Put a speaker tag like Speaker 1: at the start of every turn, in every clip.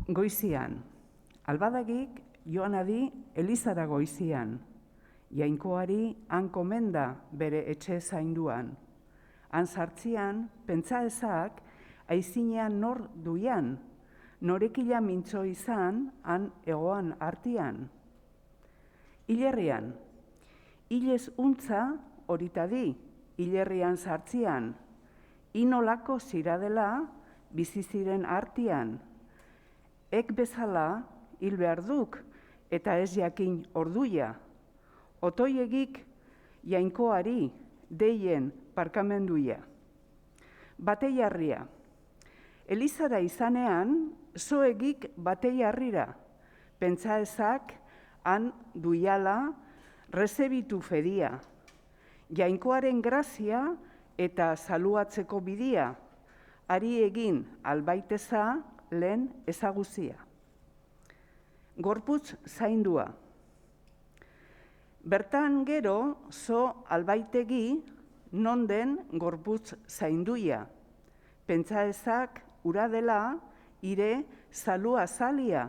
Speaker 1: Goizian, albadagik joan adi elizara goizian, jainkoari han komenda bere etxe zainduan. Han sartzian, pentsa ezak, aizinean nor duian, norekila mintzo izan, han egoan artian. Hilerrian, hilez untza horitadi, hilerrian sartzian, inolako ziradela biziziren artian. Ek bezala hil behar duk eta ez jakin orduia. Otoiegik jainkoari deien parkamenduia. Bateiarria. Elizara izanean, zoegik bateiarrira. Pentsa ezak han duiala rezebitu fedia. Jainkoaren grazia eta saluatzeko bidia. Ari egin albaiteza lehen ezaguzia. Gorputz zaindua. Bertan gero zo albaitegi non den gorputz zainduia. Pentsa ezak ura dela ire salua zalia.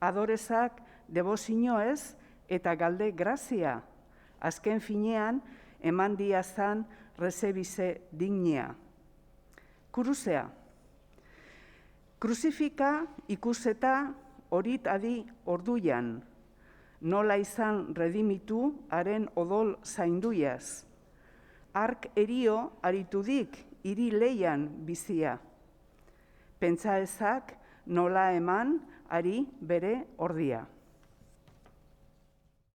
Speaker 1: Adorezak debozinoez eta galde grazia. Azken finean eman diazan rezebize dignia. Kruzea. Kruzifika ikuseta horit adi orduian, nola izan redimitu haren odol zainduiaz. Ark erio aritudik hiri leian bizia. Pentsa ezak nola eman ari bere ordia.